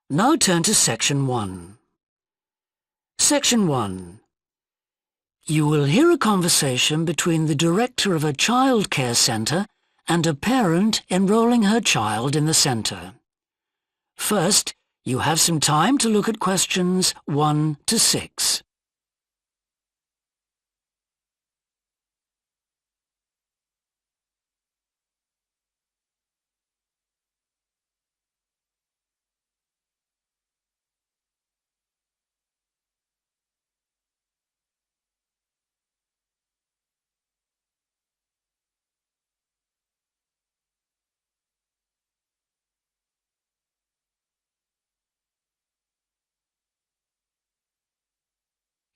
Now turn to Section 1. Section 1. You will hear a conversation between the director of a childcare centre and a parent enrolling her child in the centre. First, you have some time to look at questions 1 to 6.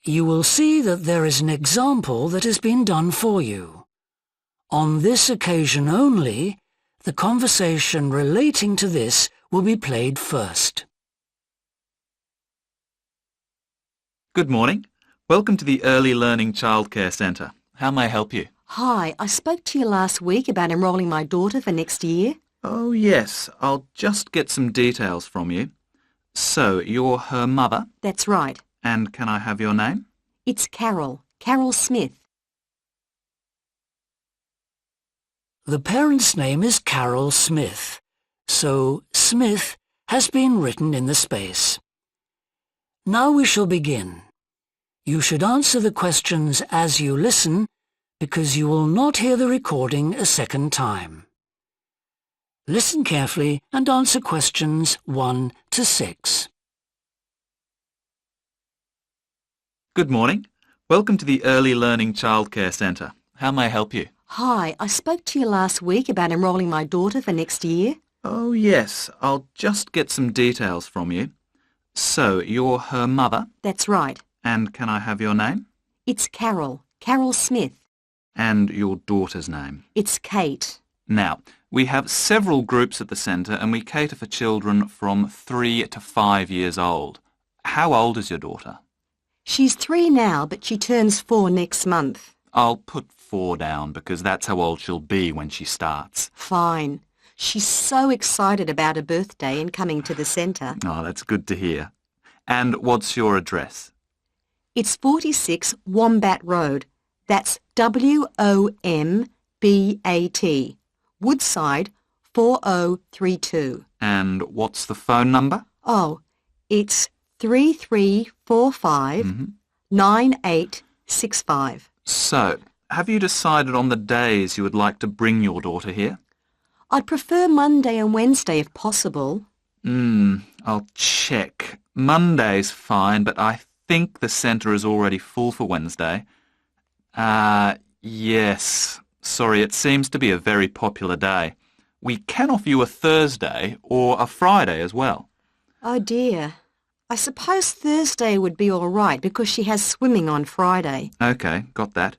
You will see that there is an example that has been done for you. On this occasion only, the conversation relating to this will be played first. Good morning. Welcome to the Early Learning Childcare Centre. How may I help you? Hi, I spoke to you last week about enrolling my daughter for next year. Oh, yes. I'll just get some details from you. So, you're her mother? That's right. And can I have your name? It's Carol Smith. The parent's name is Carol Smith, so Smith has been written in the space. Now we shall begin. You should answer the questions as you listen, because you will not hear the recording a second time. Listen carefully and answer questions 1 to 6. Good morning. Welcome to the Early Learning Childcare Centre. How may I help you? Hi, I spoke to you last week about enrolling my daughter for next year. Oh, yes. I'll just get some details from you. So, you're her mother? That's right. And can I have your name? It's Carol Smith. And your daughter's name? It's Kate. Now, we have several groups at the centre and we cater for children from 3 to 5 years old. How old is your daughter? She's 3 now, but she turns 4 next month. I'll put 4 down because that's how old she'll be when she starts. Fine. She's so excited about her birthday and coming to the centre. Oh, that's good to hear. And what's your address? It's 46 Wombat Road. That's W-O-M-B-A-T. Woodside 4032. And what's the phone number? Oh, it's 3345 9865. So, have you decided on the days you would like to bring your daughter here? I'd prefer Monday and Wednesday if possible. I'll check. Monday's fine, but I think the centre is already full for Wednesday. Yes. Sorry, it seems to be a very popular day. We can offer you a Thursday or a Friday as well. Oh dear. I suppose Thursday would be all right because she has swimming on Friday. OK, got that.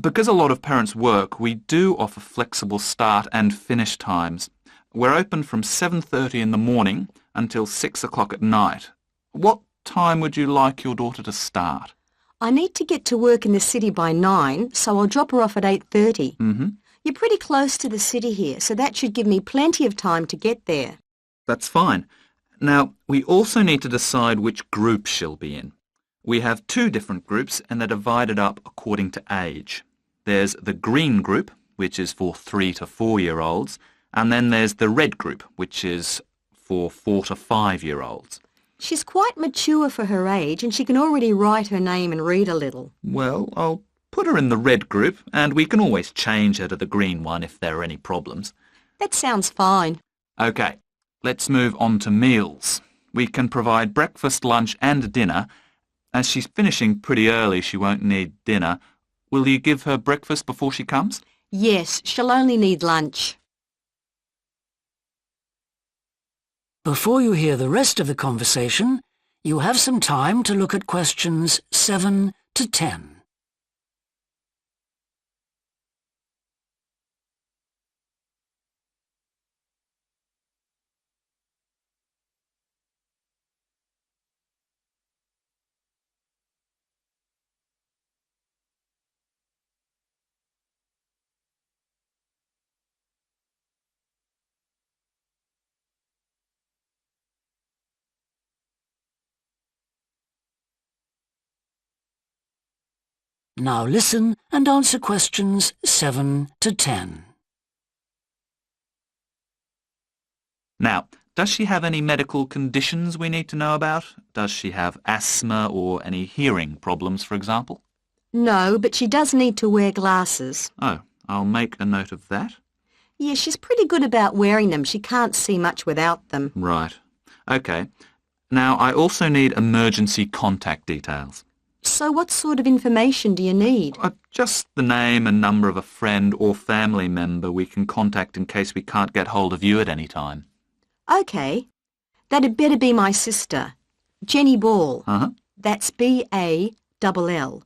Because a lot of parents work, we do offer flexible start and finish times. We're open from 7:30 in the morning until 6 o'clock at night. What time would you like your daughter to start? I need to get to work in the city by 9, so I'll drop her off at 8:30. You're pretty close to the city here, so that should give me plenty of time to get there. That's fine. Now, we also need to decide which group she'll be in. We have 2 different groups and they're divided up according to age. There's the green group, which is for 3 to 4-year-olds, and then there's the red group, which is for 4 to 5-year-olds. She's quite mature for her age and she can already write her name and read a little. Well, I'll put her in the red group and we can always change her to the green one if there are any problems. That sounds fine. OK, let's move on to meals. We can provide breakfast, lunch and dinner. As she's finishing pretty early, she won't need dinner. Will you give her breakfast before she comes? Yes, she'll only need lunch. Before you hear the rest of the conversation, you have some time to look at questions 7 to 10. Now listen and answer questions 7 to 10. Now, does she have any medical conditions we need to know about? Does she have asthma or any hearing problems, for example? No, but she does need to wear glasses. Oh, I'll make a note of that. Yeah, she's pretty good about wearing them. She can't see much without them. Right. OK. Now, I also need emergency contact details. So what sort of information do you need? Just the name and number of a friend or family member we can contact in case we can't get hold of you at any time. OK. That'd better be my sister, Jenny Ball. Uh-huh. That's B-A-L-L.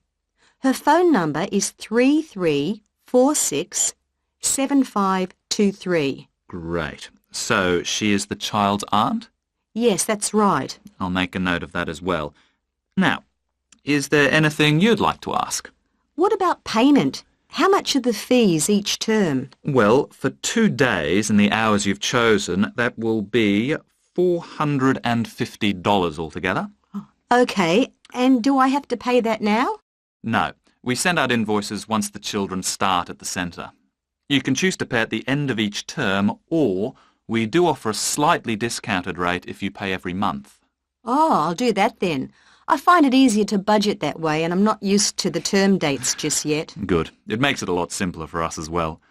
Her phone number is 33467523. Great. So she is the child's aunt? Yes, that's right. I'll make a note of that as well. Now, is there anything you'd like to ask? What about payment? How much are the fees each term? Well, for 2 days and the hours you've chosen, that will be $450 altogether. OK, and do I have to pay that now? No, we send out invoices once the children start at the centre. You can choose to pay at the end of each term, or we do offer a slightly discounted rate if you pay every month. Oh, I'll do that then. I find it easier to budget that way, and I'm not used to the term dates just yet. Good. It makes it a lot simpler for us as well.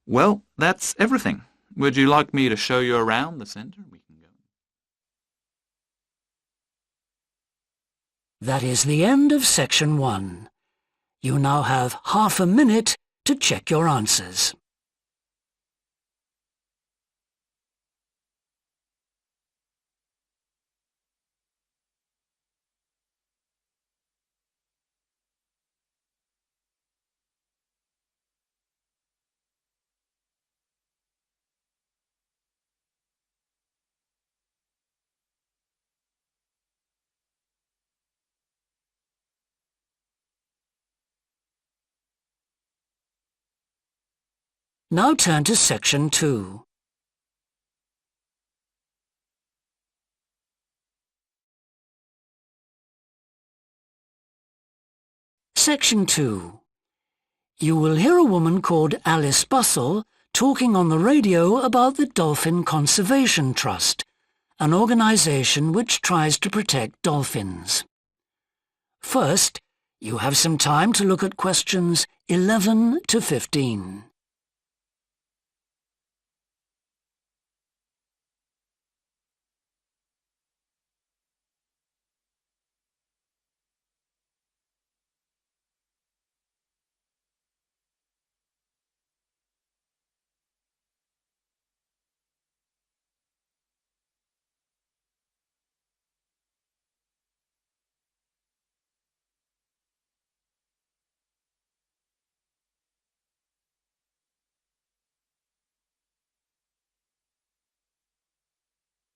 Well, that's everything. Would you like me to show you around the centre? We can go. That is the end of section 1. You now have half a minute to check your answers. Now turn to section 2. Section 2. You will hear a woman called Alice Bussell talking on the radio about the Dolphin Conservation Trust, an organisation which tries to protect dolphins. First, you have some time to look at questions 11 to 15.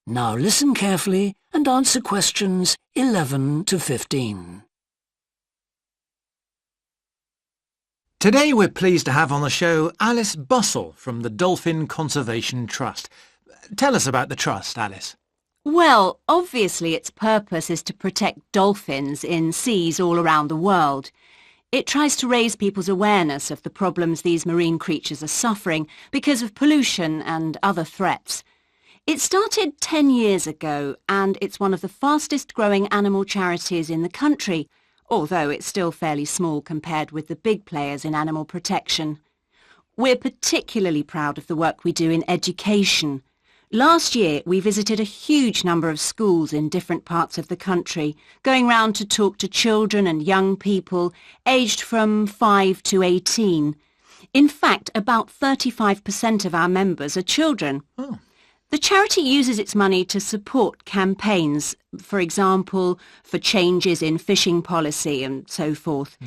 Now listen carefully and answer questions 11 to 15. Today we're pleased to have on the show Alice Bussell from the Dolphin Conservation Trust. Tell us about the trust, Alice. Well, obviously its purpose is to protect dolphins in seas all around the world. It tries to raise people's awareness of the problems these marine creatures are suffering because of pollution and other threats. It started 10 years ago and it's one of the fastest growing animal charities in the country, although it's still fairly small compared with the big players in animal protection. We're particularly proud of the work we do in education. Last year we visited a huge number of schools in different parts of the country, going round to talk to children and young people aged from 5 to 18. In fact, about 35% of our members are children. Oh. The charity uses its money to support campaigns, for example, for changes in fishing policy and so forth.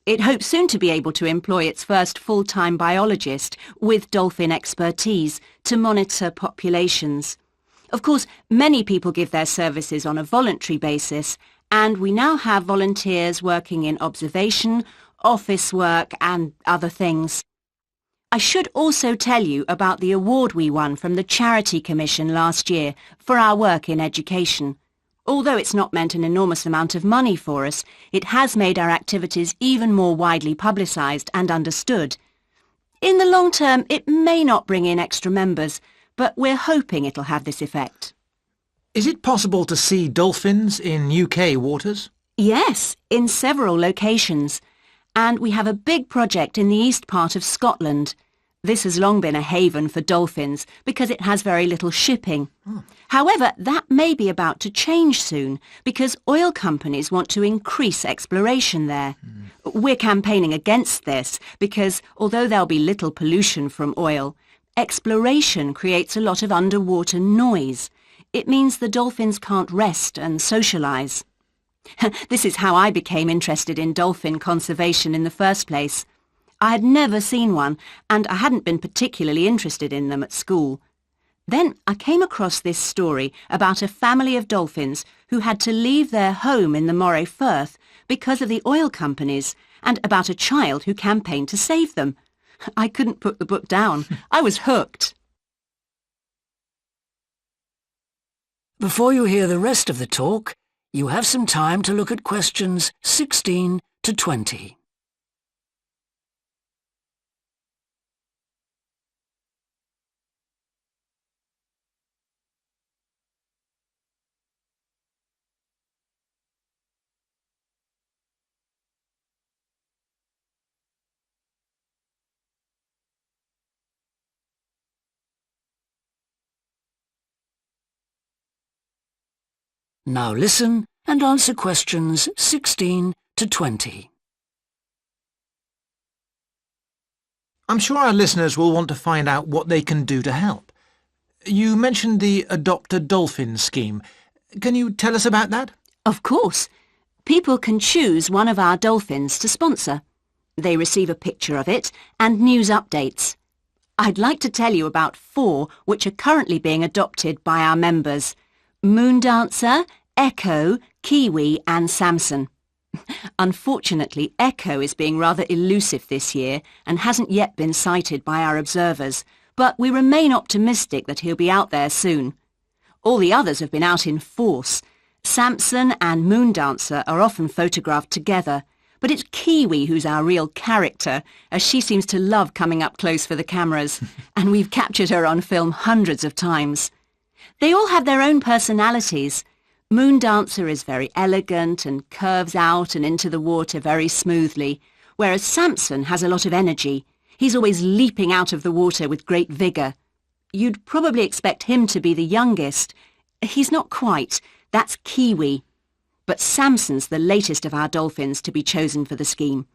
It hopes soon to be able to employ its first full-time biologist with dolphin expertise to monitor populations. Of course, many people give their services on a voluntary basis, and we now have volunteers working in observation, office work and other things. I should also tell you about the award we won from the Charity Commission last year for our work in education. Although it's not meant an enormous amount of money for us, it has made our activities even more widely publicised and understood. In the long term, it may not bring in extra members, but we're hoping it'll have this effect. Is it possible to see dolphins in UK waters? Yes, in several locations. And we have a big project in the east part of Scotland. This has long been a haven for dolphins because it has very little shipping. However, that may be about to change soon because oil companies want to increase exploration there. We're campaigning against this because although there'll be little pollution from oil, exploration creates a lot of underwater noise. It means the dolphins can't rest and socialise. This is how I became interested in dolphin conservation in the first place. I had never seen one, and I hadn't been particularly interested in them at school. Then I came across this story about a family of dolphins who had to leave their home in the Moray Firth because of the oil companies, and about a child who campaigned to save them. I couldn't put the book down. I was hooked. Before you hear the rest of the talk, you have some time to look at questions 16 to 20. Now listen and answer questions 16 to 20. I'm sure our listeners will want to find out what they can do to help. You mentioned the Adopt a Dolphin scheme. Can you tell us about that? Of course. People can choose one of our dolphins to sponsor. They receive a picture of it and news updates. I'd like to tell you about 4 which are currently being adopted by our members: Moondancer, Echo, Kiwi and Samson. Unfortunately, Echo is being rather elusive this year and hasn't yet been sighted by our observers, but we remain optimistic that he'll be out there soon. All the others have been out in force. Samson and Moondancer are often photographed together, but it's Kiwi who's our real character, as she seems to love coming up close for the cameras, and we've captured her on film hundreds of times. They all have their own personalities. Moondancer is very elegant and curves out and into the water very smoothly, whereas Samson has a lot of energy. He's always leaping out of the water with great vigour. You'd probably expect him to be the youngest. He's not quite. That's Kiwi. But Samson's the latest of our dolphins to be chosen for the scheme.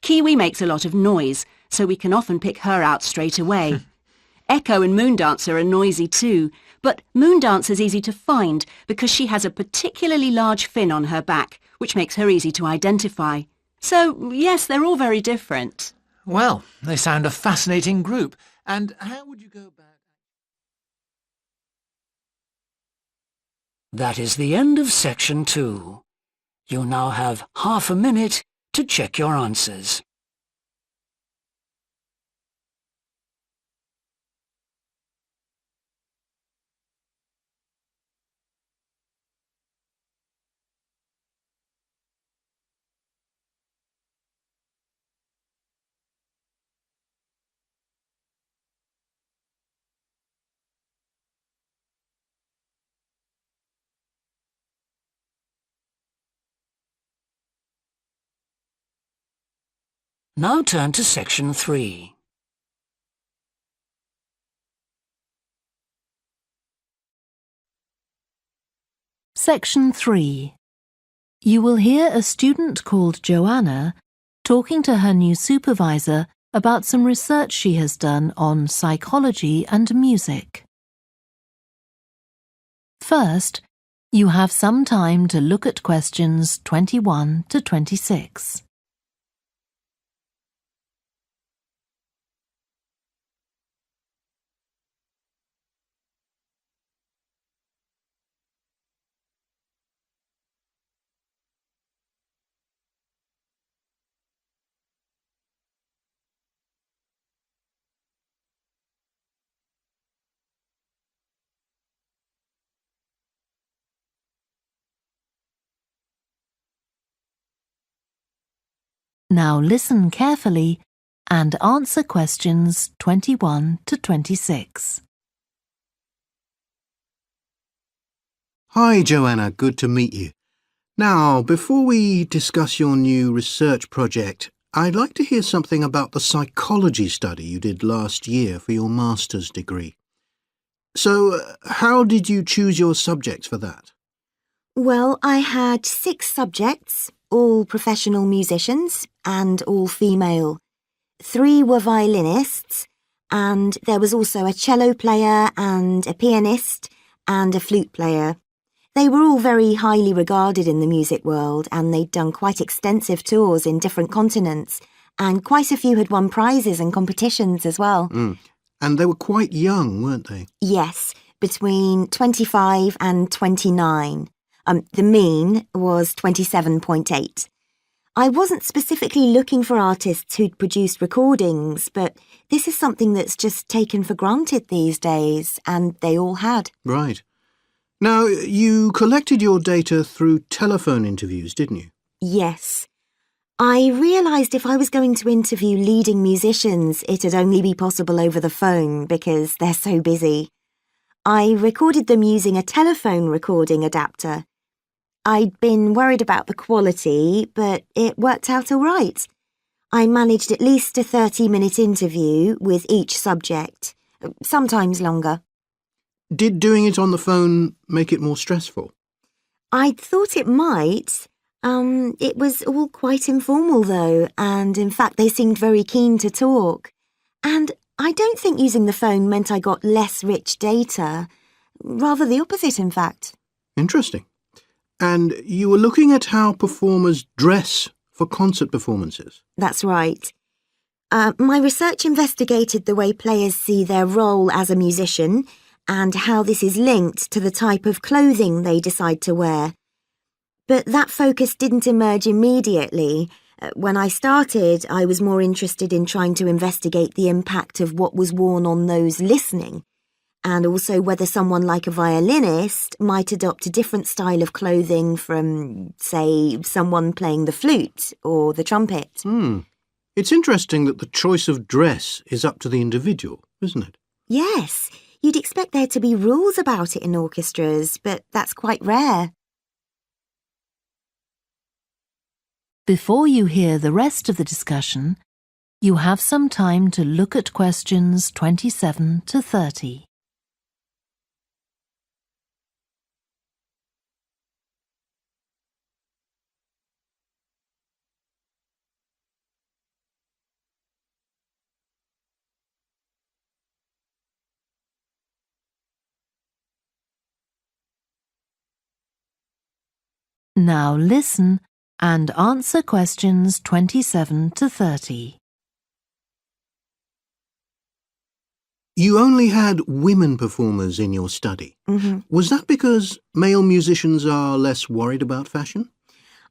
Kiwi makes a lot of noise, so we can often pick her out straight away. Echo and Moondancer are noisy too, but Moondancer's easy to find because she has a particularly large fin on her back, which makes her easy to identify. So, yes, they're all very different. Well, they sound a fascinating group. And how would you go about... That is the end of section 2. You now have half a minute to check your answers. Now turn to section 3. Section 3. You will hear a student called Joanna talking to her new supervisor about some research she has done on psychology and music. First, you have some time to look at questions 21 to 26. Now listen carefully and answer questions 21 to 26. Hi, Joanna. Good to meet you. Now, before we discuss your new research project, I'd like to hear something about the psychology study you did last year for your master's degree. So, how did you choose your subjects for that? Well, I had 6 subjects, all professional musicians and all female. 3 were violinists, and there was also a cello player and a pianist and a flute player. They were all very highly regarded in the music world, and they'd done quite extensive tours in different continents, and quite a few had won prizes and competitions as well. And they were quite young, weren't they? Yes, between 25 and 29. The mean was 27.8. I wasn't specifically looking for artists who'd produced recordings, but this is something that's just taken for granted these days, and they all had. Right. Now, you collected your data through telephone interviews, didn't you? Yes. I realised if I was going to interview leading musicians, it'd only be possible over the phone because they're so busy. I recorded them using a telephone recording adapter. I'd been worried about the quality, but it worked out all right. I managed at least a 30-minute interview with each subject, sometimes longer. Did doing it on the phone make it more stressful? I'd thought it might. It was all quite informal, though, and in fact they seemed very keen to talk. And I don't think using the phone meant I got less rich data. Rather the opposite, in fact. Interesting. And you were looking at how performers dress for concert performances? That's right. My research investigated the way players see their role as a musician and how this is linked to the type of clothing they decide to wear. But that focus didn't emerge immediately. When I started, I was more interested in trying to investigate the impact of what was worn on those listening, and also whether someone like a violinist might adopt a different style of clothing from, say, someone playing the flute or the trumpet. It's interesting that the choice of dress is up to the individual, isn't it? Yes, you'd expect there to be rules about it in orchestras, but that's quite rare. Before you hear the rest of the discussion, you have some time to look at questions 27 to 30. Now listen and answer questions 27 to 30. You only had women performers in your study. Was that because male musicians are less worried about fashion?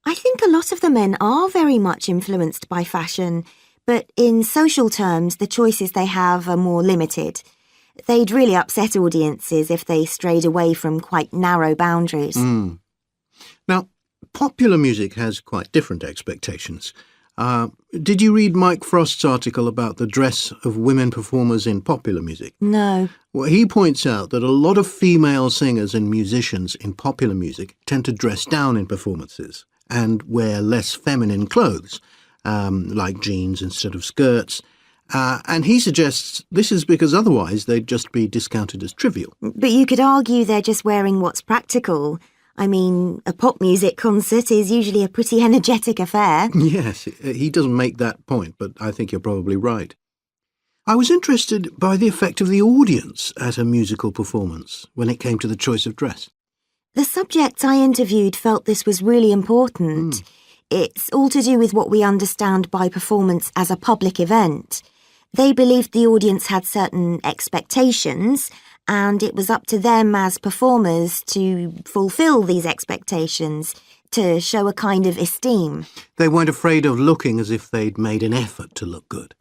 I think a lot of the men are very much influenced by fashion, but in social terms, the choices they have are more limited. They'd really upset audiences if they strayed away from quite narrow boundaries. Now, popular music has quite different expectations. Did you read Mike Frost's article about the dress of women performers in popular music? No. Well, he points out that a lot of female singers and musicians in popular music tend to dress down in performances and wear less feminine clothes, like jeans instead of skirts. And he suggests this is because otherwise they'd just be discounted as trivial. But you could argue they're just wearing what's practical. I mean, a pop music concert is usually a pretty energetic affair. Yes, he doesn't make that point, but I think you're probably right. I was interested by the effect of the audience at a musical performance when it came to the choice of dress. The subjects I interviewed felt this was really important. It's all to do with what we understand by performance as a public event. They believed the audience had certain expectations, and it was up to them as performers to fulfil these expectations, to show a kind of esteem. They weren't afraid of looking as if they'd made an effort to look good.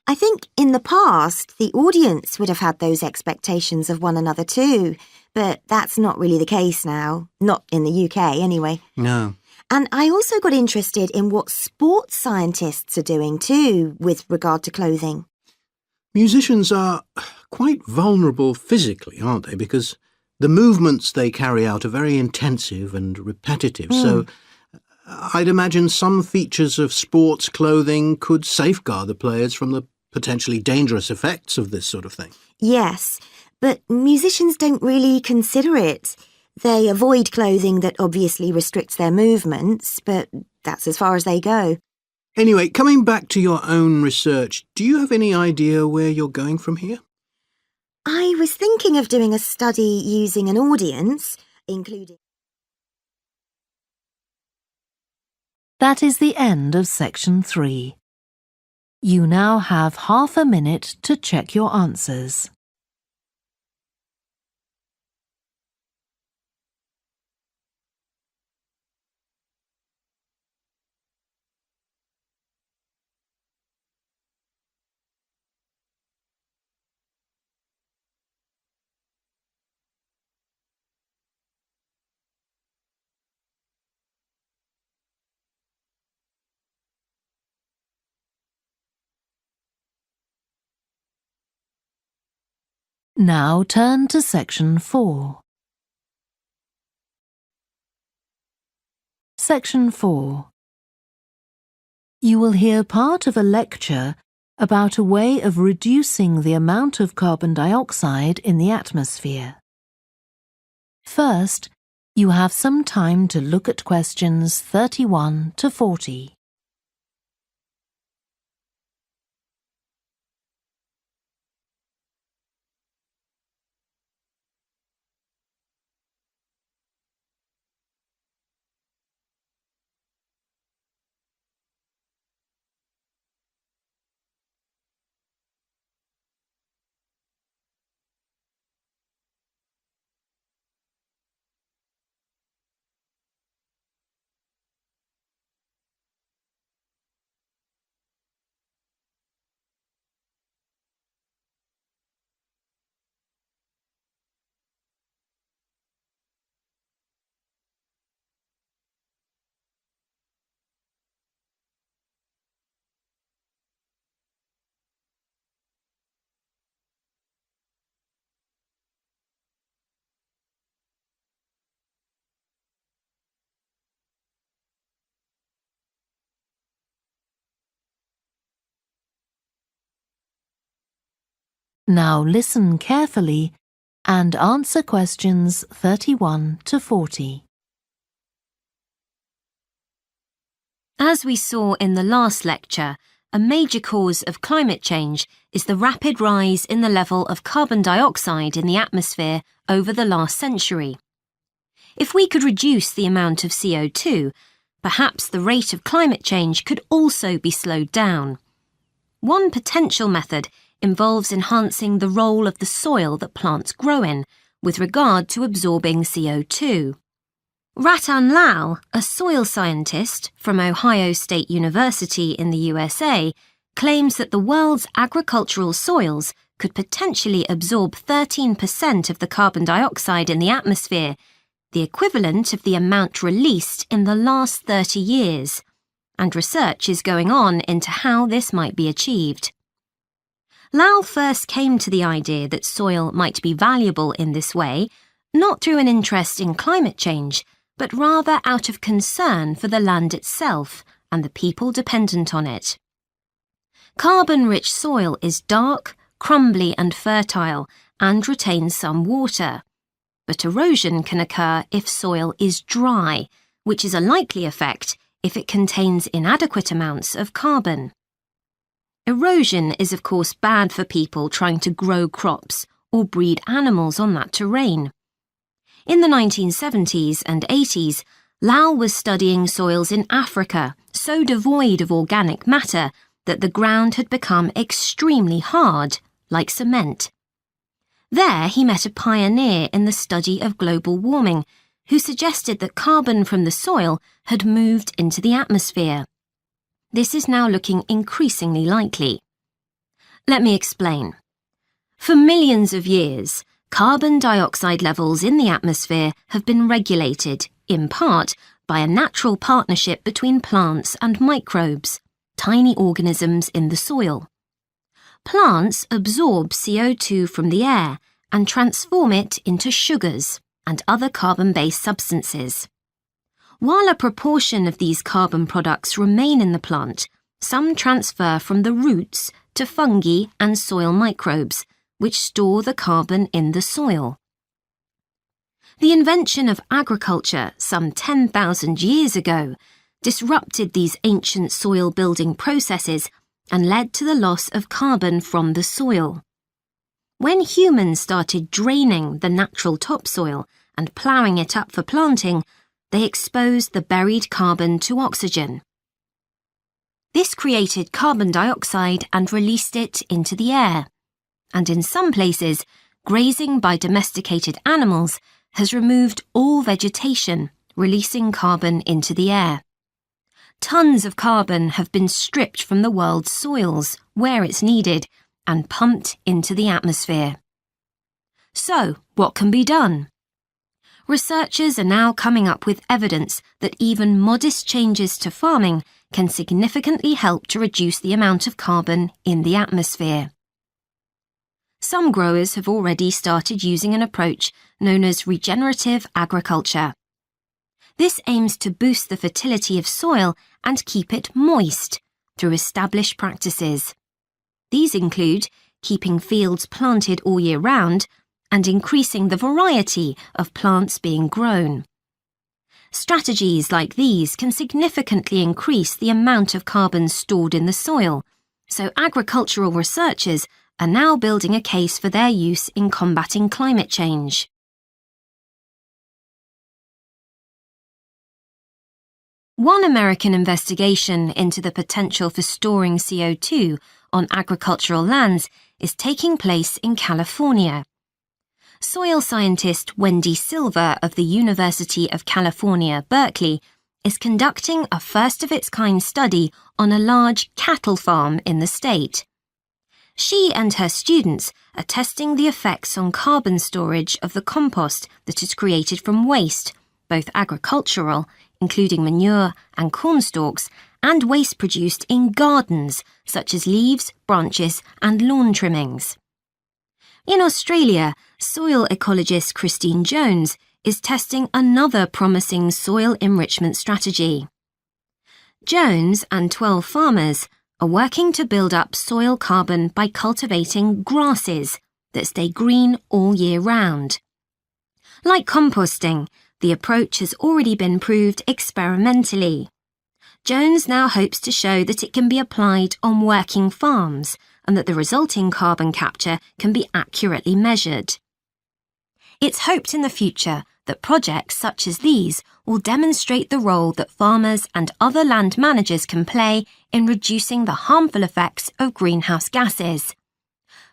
I think in the past, the audience would have had those expectations of one another too, but that's not really the case now. Not in the UK, anyway. No. And I also got interested in what sports scientists are doing too with regard to clothing. Musicians are quite vulnerable physically, aren't they? Because the movements they carry out are very intensive and repetitive, so I'd imagine some features of sports clothing could safeguard the players from the potentially dangerous effects of this sort of thing. Yes, but musicians don't really consider it. They avoid clothing that obviously restricts their movements, but that's as far as they go. Anyway, coming back to your own research, do you have any idea where you're going from here? I was thinking of doing a study using an audience, including... That is the end of section 3. You now have half a minute to check your answers. Now turn to section 4. Section 4. You will hear part of a lecture about a way of reducing the amount of carbon dioxide in the atmosphere. First, you have some time to look at questions 31 to 40. Now listen carefully and answer questions 31 to 40. As we saw in the last lecture, a major cause of climate change is the rapid rise in the level of carbon dioxide in the atmosphere over the last century. If we could reduce the amount of CO2, perhaps the rate of climate change could also be slowed down. One potential method involves enhancing the role of the soil that plants grow in with regard to absorbing CO2. Ratan Lal, a soil scientist from Ohio State University in the USA, claims that the world's agricultural soils could potentially absorb 13% of the carbon dioxide in the atmosphere, the equivalent of the amount released in the last 30 years, and research is going on into how this might be achieved. Lal first came to the idea that soil might be valuable in this way, not through an interest in climate change, but rather out of concern for the land itself and the people dependent on it. Carbon-rich soil is dark, crumbly and fertile and retains some water. But erosion can occur if soil is dry, which is a likely effect if it contains inadequate amounts of carbon. Erosion is of course bad for people trying to grow crops or breed animals on that terrain. In the 1970s and 80s, Lal was studying soils in Africa so devoid of organic matter that the ground had become extremely hard, like cement. There he met a pioneer in the study of global warming who suggested that carbon from the soil had moved into the atmosphere. This is now looking increasingly likely. Let me explain. For millions of years, carbon dioxide levels in the atmosphere have been regulated, in part, by a natural partnership between plants and microbes, tiny organisms in the soil. Plants absorb CO2 from the air and transform it into sugars and other carbon-based substances. While a proportion of these carbon products remain in the plant, some transfer from the roots to fungi and soil microbes, which store the carbon in the soil. The invention of agriculture some 10,000 years ago disrupted these ancient soil-building processes and led to the loss of carbon from the soil. When humans started draining the natural topsoil and ploughing it up for planting, they exposed the buried carbon to oxygen. This created carbon dioxide and released it into the air. And in some places, grazing by domesticated animals has removed all vegetation, releasing carbon into the air. Tons of carbon have been stripped from the world's soils, where it's needed, and pumped into the atmosphere. So, what can be done? Researchers are now coming up with evidence that even modest changes to farming can significantly help to reduce the amount of carbon in the atmosphere. Some growers have already started using an approach known as regenerative agriculture. This aims to boost the fertility of soil and keep it moist through established practices. These include keeping fields planted all year round and increasing the variety of plants being grown. Strategies like these can significantly increase the amount of carbon stored in the soil, so agricultural researchers are now building a case for their use in combating climate change. One American investigation into the potential for storing CO2 on agricultural lands is taking place in California. Soil scientist Wendy Silver of the University of California, Berkeley, is conducting a first-of-its-kind study on a large cattle farm in the state. She and her students are testing the effects on carbon storage of the compost that is created from waste, both agricultural, including manure and corn stalks, and waste produced in gardens, such as leaves, branches, and lawn trimmings. In Australia, soil ecologist Christine Jones is testing another promising soil enrichment strategy. Jones and 12 farmers are working to build up soil carbon by cultivating grasses that stay green all year round. Like composting, the approach has already been proved experimentally. Jones now hopes to show that it can be applied on working farms and that the resulting carbon capture can be accurately measured. It's hoped in the future that projects such as these will demonstrate the role that farmers and other land managers can play in reducing the harmful effects of greenhouse gases.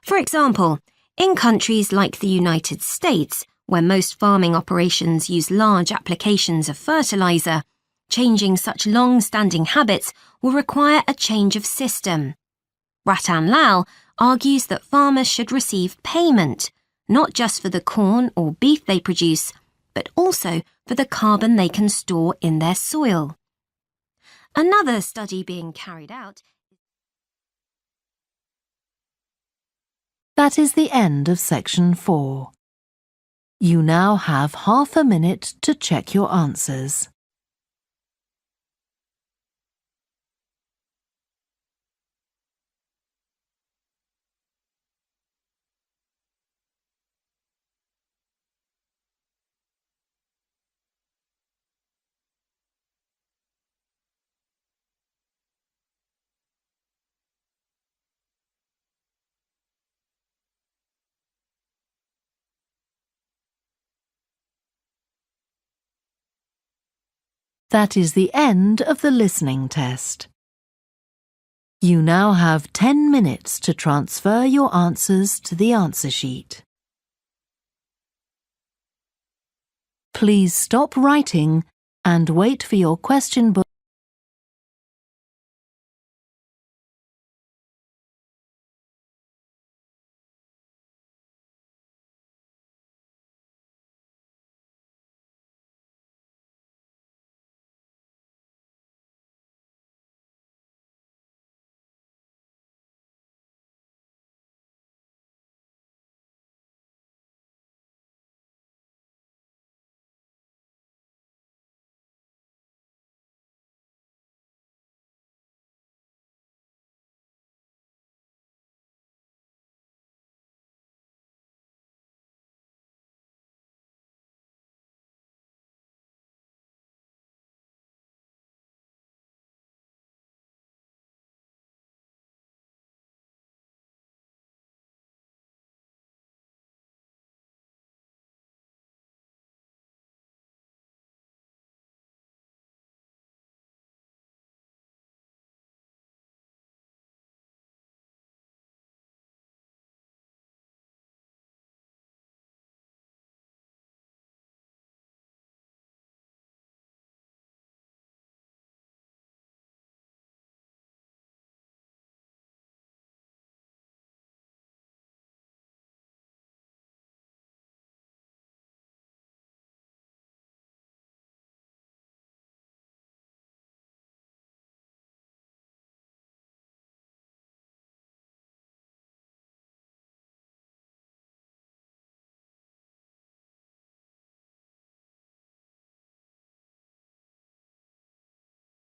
For example, in countries like the United States, where most farming operations use large applications of fertilizer, changing such long-standing habits will require a change of system. Ratan Lal argues that farmers should receive payment, not just for the corn or beef they produce, but also for the carbon they can store in their soil. Another study being carried out. That is the end of section 4. You now have half a minute to check your answers. That is the end of the listening test. You now have 10 minutes to transfer your answers to the answer sheet. Please stop writing and wait for your question book.